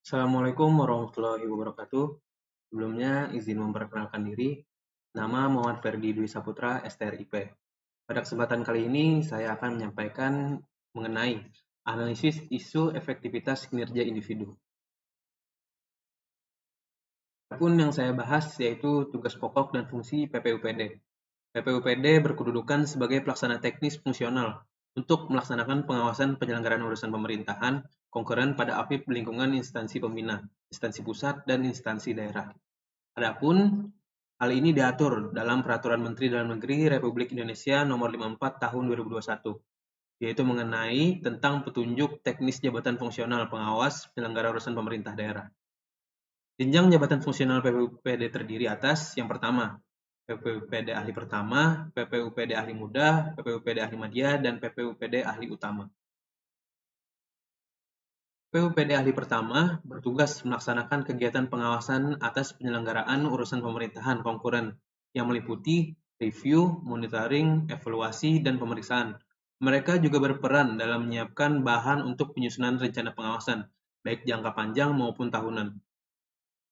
Assalamualaikum warahmatullahi wabarakatuh. Sebelumnya izin memperkenalkan diri. Nama Muhammad Ferdi Dwi Saputra, STRIP. Pada kesempatan kali ini saya akan menyampaikan mengenai analisis isu efektivitas kinerja individu. Adapun yang saya bahas yaitu tugas pokok dan fungsi PPUPD. PPUPD berkedudukan sebagai pelaksana teknis fungsional untuk melaksanakan pengawasan penyelenggaraan urusan pemerintahan konkuren pada APIP lingkungan instansi pembina, instansi pusat, dan instansi daerah. Adapun hal ini diatur dalam Peraturan Menteri Dalam Negeri Republik Indonesia Nomor 54 Tahun 2021, yaitu mengenai tentang petunjuk teknis jabatan fungsional pengawas penyelenggara urusan pemerintah daerah. Jenjang jabatan fungsional PPUPD terdiri atas yang pertama, PPUPD ahli pertama, PPUPD ahli muda, PPUPD ahli madya, dan PPUPD ahli utama. PPUPD ahli pertama bertugas melaksanakan kegiatan pengawasan atas penyelenggaraan urusan pemerintahan konkuren yang meliputi review, monitoring, evaluasi, dan pemeriksaan. Mereka juga berperan dalam menyiapkan bahan untuk penyusunan rencana pengawasan, baik jangka panjang maupun tahunan.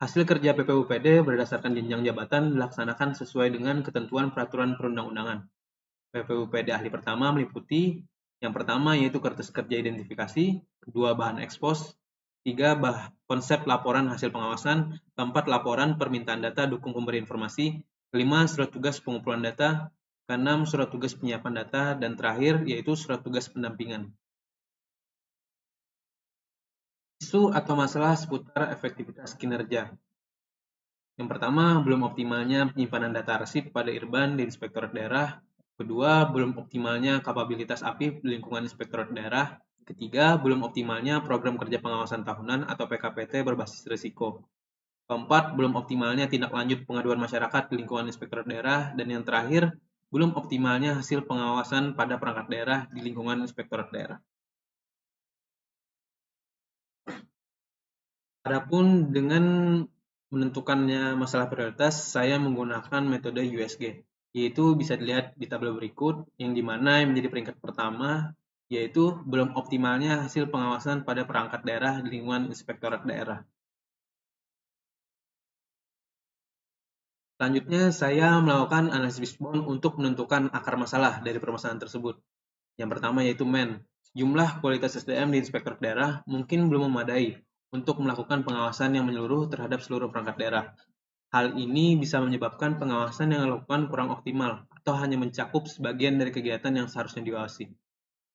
Hasil kerja PPUPD berdasarkan jenjang jabatan dilaksanakan sesuai dengan ketentuan peraturan perundang-undangan. PPUPD ahli pertama meliputi yang pertama yaitu kertas kerja identifikasi, kedua bahan ekspos, tiga konsep laporan hasil pengawasan, keempat laporan permintaan data dukung pemberi informasi, kelima surat tugas pengumpulan data, keenam surat tugas penyiapan data, dan terakhir yaitu surat tugas pendampingan. Isu atau masalah seputar efektivitas kinerja. Yang pertama, belum optimalnya penyimpanan data arsip pada Irban di Inspektorat Daerah. Kedua, belum optimalnya kapabilitas APIP di lingkungan Inspektorat Daerah. Ketiga, belum optimalnya program kerja pengawasan tahunan atau PKPT berbasis risiko. Keempat, belum optimalnya tindak lanjut pengaduan masyarakat di lingkungan Inspektorat Daerah. Dan yang terakhir, belum optimalnya hasil pengawasan pada perangkat daerah di lingkungan Inspektorat Daerah. Adapun dengan menentukannya masalah prioritas, saya menggunakan metode USG, yaitu bisa dilihat di tabel berikut, yang dimana yang menjadi peringkat pertama, yaitu belum optimalnya hasil pengawasan pada perangkat daerah di lingkungan Inspektorat Daerah. Selanjutnya, saya melakukan analisis fishbone untuk menentukan akar masalah dari permasalahan tersebut. Yang pertama yaitu jumlah kualitas SDM di Inspektorat Daerah mungkin belum memadai untuk melakukan pengawasan yang menyeluruh terhadap seluruh perangkat daerah. Hal ini bisa menyebabkan pengawasan yang dilakukan kurang optimal atau hanya mencakup sebagian dari kegiatan yang seharusnya diawasi.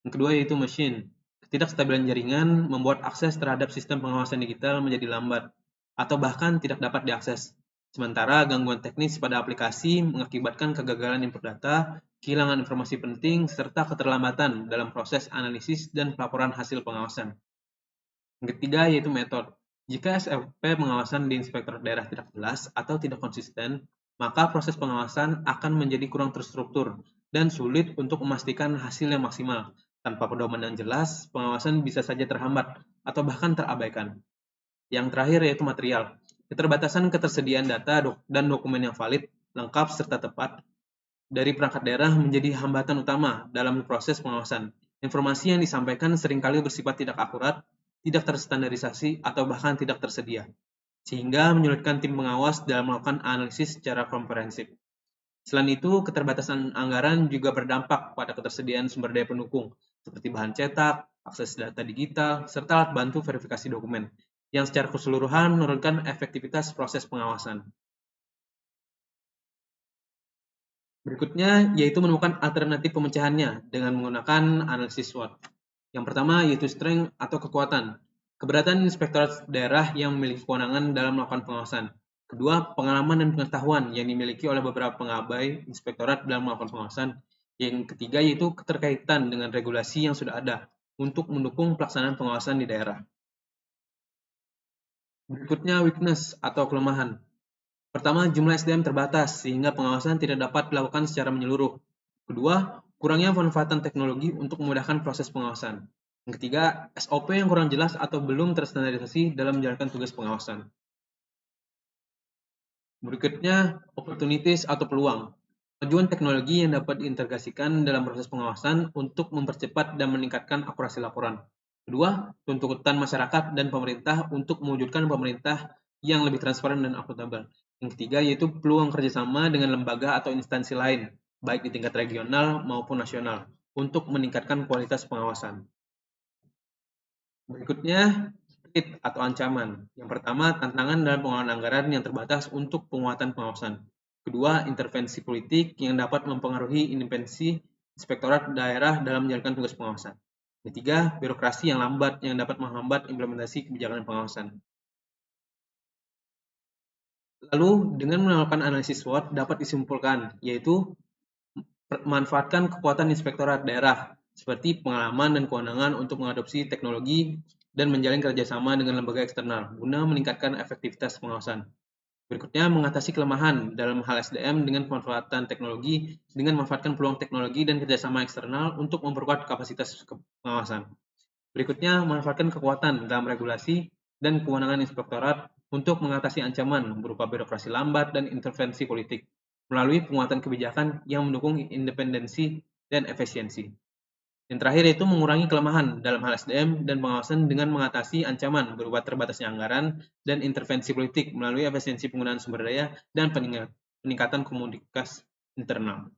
Yang kedua yaitu machine. Ketidakstabilan jaringan membuat akses terhadap sistem pengawasan digital menjadi lambat atau bahkan tidak dapat diakses. Sementara gangguan teknis pada aplikasi mengakibatkan kegagalan input data, kehilangan informasi penting, serta keterlambatan dalam proses analisis dan pelaporan hasil pengawasan. Yang ketiga yaitu metode. Jika SOP pengawasan di Inspektorat Daerah tidak jelas atau tidak konsisten, maka proses pengawasan akan menjadi kurang terstruktur dan sulit untuk memastikan hasil yang maksimal. Tanpa pedoman yang jelas, pengawasan bisa saja terhambat atau bahkan terabaikan. Yang terakhir yaitu material. Keterbatasan ketersediaan data dan dokumen yang valid, lengkap, serta tepat dari perangkat daerah menjadi hambatan utama dalam proses pengawasan. Informasi yang disampaikan seringkali bersifat tidak akurat, tidak terstandarisasi, atau bahkan tidak tersedia, sehingga menyulitkan tim pengawas dalam melakukan analisis secara komprehensif. Selain itu, keterbatasan anggaran juga berdampak pada ketersediaan sumber daya pendukung, seperti bahan cetak, akses data digital, serta alat bantu verifikasi dokumen, yang secara keseluruhan menurunkan efektivitas proses pengawasan. Berikutnya yaitu menemukan alternatif pemecahannya dengan menggunakan analisis SWOT. Yang pertama yaitu strength atau kekuatan. Keberatan Inspektorat Daerah yang memiliki kewenangan dalam melakukan pengawasan. Kedua, pengalaman dan pengetahuan yang dimiliki oleh beberapa pengabai Inspektorat dalam melakukan pengawasan. Yang ketiga yaitu keterkaitan dengan regulasi yang sudah ada untuk mendukung pelaksanaan pengawasan di daerah. Berikutnya weakness atau kelemahan. Pertama, jumlah SDM terbatas sehingga pengawasan tidak dapat dilakukan secara menyeluruh. Kedua, kurangnya pemanfaatan teknologi untuk memudahkan proses pengawasan. Yang ketiga, SOP yang kurang jelas atau belum terstandarisasi dalam menjalankan tugas pengawasan. Berikutnya, opportunities atau peluang. Kemajuan teknologi yang dapat diintegrasikan dalam proses pengawasan untuk mempercepat dan meningkatkan akurasi laporan. Kedua, tuntutan masyarakat dan pemerintah untuk mewujudkan pemerintah yang lebih transparan dan akuntabel. Yang ketiga yaitu peluang kerjasama dengan lembaga atau instansi lain, baik di tingkat regional maupun nasional, untuk meningkatkan kualitas pengawasan. Berikutnya, threat atau ancaman. Yang pertama, tantangan dalam pengelolaan anggaran yang terbatas untuk penguatan pengawasan. Kedua, intervensi politik yang dapat mempengaruhi independensi inspektorat daerah dalam menjalankan tugas pengawasan. Ketiga, birokrasi yang lambat yang dapat menghambat implementasi kebijakan pengawasan. Lalu, dengan melakukan analisis SWOT dapat disimpulkan, yaitu manfaatkan kekuatan inspektorat daerah, seperti pengalaman dan kewenangan untuk mengadopsi teknologi dan menjalin kerjasama dengan lembaga eksternal, guna meningkatkan efektivitas pengawasan. Berikutnya, mengatasi kelemahan dalam hal SDM dengan pemanfaatan teknologi, dengan memanfaatkan peluang teknologi dan kerjasama eksternal untuk memperkuat kapasitas pengawasan. Berikutnya, memanfaatkan kekuatan dalam regulasi dan kewenangan inspektorat untuk mengatasi ancaman berupa birokrasi lambat dan intervensi politik, melalui penguatan kebijakan yang mendukung independensi dan efisiensi. Yang terakhir yaitu mengurangi kelemahan dalam hal SDM dan pengawasan dengan mengatasi ancaman berupa terbatasnya anggaran dan intervensi politik melalui efisiensi penggunaan sumber daya dan peningkatan komunikasi internal.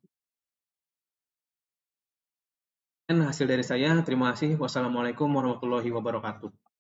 Dan hasil dari saya, terima kasih. Wassalamualaikum warahmatullahi wabarakatuh.